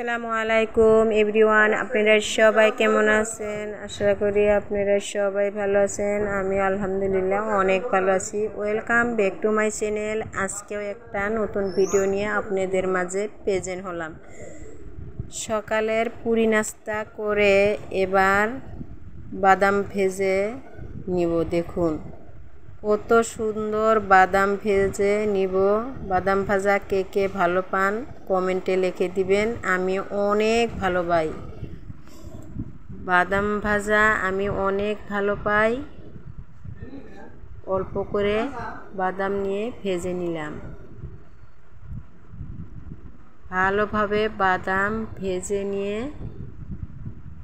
আসসালামু আলাইকুম এভরিওয়ান, আপনারা সবাই কেমন আছেন? আশা করি আপনারা সবাই ভালো আছেন। আমি আলহামদুলিল্লাহ অনেক ভালো আছি। Welcome back to my channel. আজকেও একটা নতুন ভিডিও নিয়ে আপনাদের মাঝে প্রেজেন্ট হলাম। সকালের পুরি নাস্তা করে এবার বাদাম ভেজে নিব। দেখুন কত সুন্দর বাদাম ভেজে নিব। বাদাম ভাজা কে কে ভালো পান কমেন্টে লিখে দিবেন। আমি অনেক ভালো পাই বাদাম ভাজা, আমি অনেক ভালো পাই। অল্প করে বাদাম নিয়ে ভেজে নিলাম। ভালোভাবে বাদাম ভেজে নিয়ে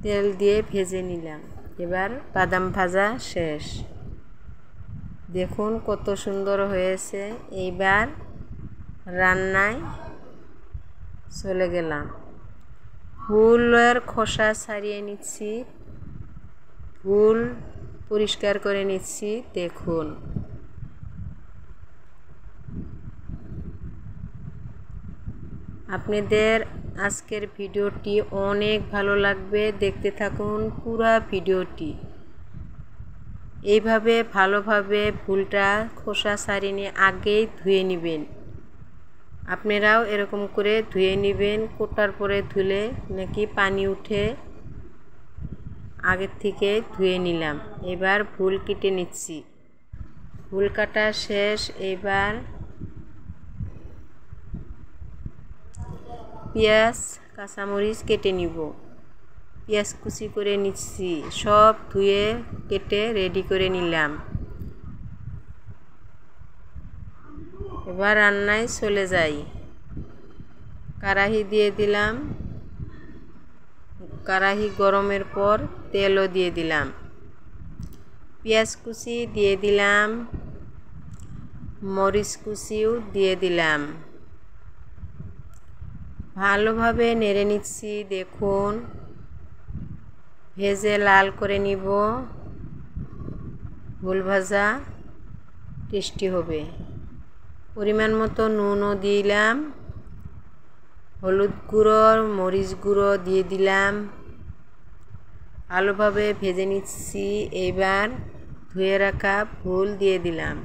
তেল দিয়ে ভেজে নিলাম। এবার বাদাম ভাজা শেষ। দেখুন কত সুন্দর হয়েছে। এইবার রান্নায় চলে গেলাম। ফুলের খোসা ছাড়িয়ে নিচ্ছি, ফুল পরিষ্কার করে নিচ্ছি। দেখুন আপনাদের আজকের ভিডিওটি অনেক ভালো লাগবে, দেখতে থাকুন পুরো ভিডিওটি। এইভাবে ভালোভাবে ফুলটা খোসা ছাড়িয়ে নিয়ে আগেই ধুয়ে নেবেন। আপনারাও এরকম করে ধুয়ে নেবেন। কোটার পরে ধুলে নাকি পানি উঠে, আগের থেকে ধুয়ে নিলাম। এবার ফুল কেটে নিচ্ছি। ফুল কাটা শেষ। এবার পেঁয়াজ কাঁচামরিচ কেটে নিব। পেঁয়াজ কুচি করে নিচ্ছি। সব ধুয়ে কেটে রেডি করে নিলাম। এবার রান্নায় চলে যাই। কড়াই দিয়ে দিলাম। কড়াই গরমের পর তেলও দিয়ে দিলাম। পেঁয়াজ কুচি দিয়ে দিলাম, মরিচ কুচিও দিয়ে দিলাম। ভালোভাবে নেড়ে নিচ্ছি। দেখুন ভেজে লাল করে নিব। ফুল ভাজা টেস্টি হবে। পরিমাণ মতো নুনও দিলাম, হলুদ গুঁড়ো মরিচ গুঁড়ো দিয়ে দিলাম। ভালোভাবে ভেজে নিচ্ছি। এবার ধুয়ে রাখা ফুল দিয়ে দিলাম।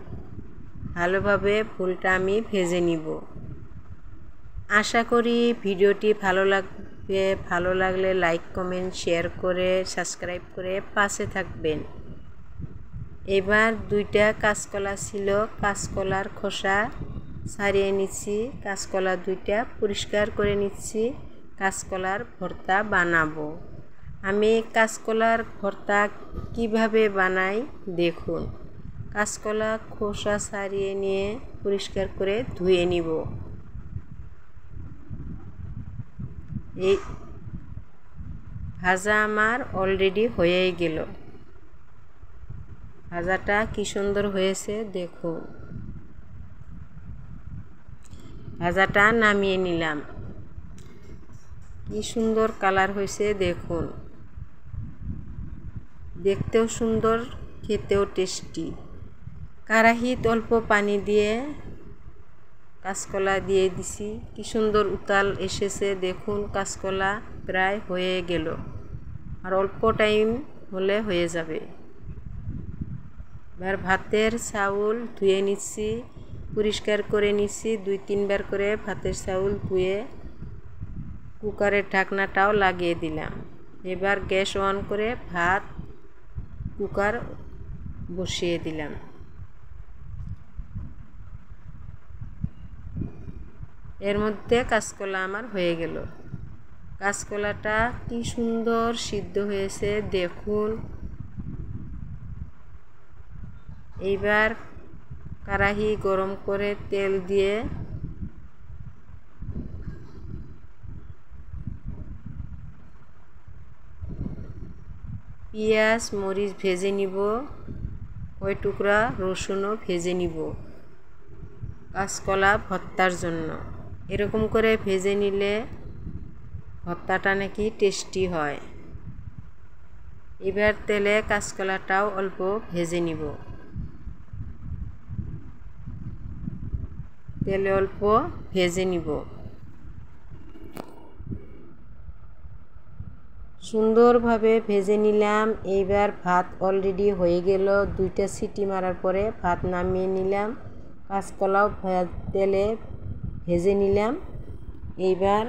ভালোভাবে ফুলটা আমি ভেজে নিব। আশা করি ভিডিওটি ভালো লাগবে। ভালো লাগলে লাইক কমেন্ট শেয়ার করে সাবস্ক্রাইব করে পাশে থাকবেন। এবার দুইটা কাঁচকলা ছিল, কাঁচকলার খোসা ছাড়িয়ে নিচ্ছি। কাঁচকলা দুইটা পরিষ্কার করে নিচ্ছি। কাঁচকলার ভর্তা বানাবো। আমি কাঁচকলার ভর্তা কিভাবে বানাই দেখুন। কাঁচকলা খোসা ছাড়িয়ে নিয়ে পরিষ্কার করে ধুয়ে নিব। এই ভাজা আমার অলরেডি হয়েই গেল। ভাজাটা কি সুন্দর হয়েছে দেখুন। ভাজাটা নামিয়ে নিলাম। কি সুন্দর কালার হয়েছে দেখুন। দেখতেও সুন্দর, খেতেও টেস্টি। কড়াইতে অল্প পানি দিয়ে কাঁচকলা দিয়ে দিছি। কি সুন্দর উতাল এসেছে দেখুন। কাঁচকলা প্রায় হয়ে গেল, আর অল্প টাইম হলে হয়ে যাবে। এবার ভাতের চাউল ধুয়ে নিচ্ছি, পরিষ্কার করে নিচ্ছি। 2-3 বার করে ভাতের চাউল ধুয়ে কুকারের ঢাকনাটাও লাগিয়ে দিলাম। এবার গ্যাস অন করে ভাত কুকার বসিয়ে দিলাম। এর মধ্যে কাঁচকলা আমার হয়ে গেল। কাঁচকলাটা কি সুন্দর সিদ্ধ হয়েছে দেখুন। এইবার কড়াই গরম করে তেল দিয়ে পেঁয়াজ মরিচ ভেজে নিব। কয় টুকরা রসুনও ভেজে নিব কাঁচকলা ভর্তার জন্য। এরকম করে ভেজে নিলে ভর্তাটা নাকি টেস্টি হয়। এবার তেলে কাঁচকলাটাও অল্প ভেজে নিব। তেলে অল্প ভেজে নিব। সুন্দরভাবে ভেজে নিলাম। এইবার ভাত অলরেডি হয়ে গেল। 2টা সিটি মারার পরে ভাত নামিয়ে নিলাম। কাঁচকলাও তেলে ভেজে নিলাম। এইবার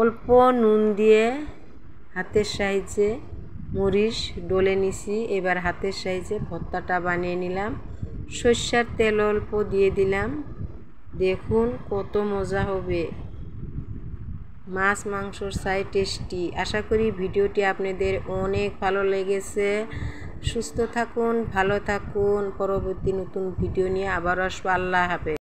অল্প নুন দিয়ে হাতের সাহায্যে মরিচ ডলে নিছি। এবার হাতের সাহায্যে ভর্তাটা বানিয়ে নিলাম। সরষের তেল অল্প দিয়ে দিলাম। দেখুন কত মজা হবে, মাছ মাংসর চাই টেস্টি। আশা করি ভিডিওটি আপনাদের অনেক ভালো লেগেছে। সুস্থ থাকুন, ভালো থাকুন। পরবর্তী নতুন ভিডিও নিয়ে আবার আসবো। আল্লাহ হাফেজ।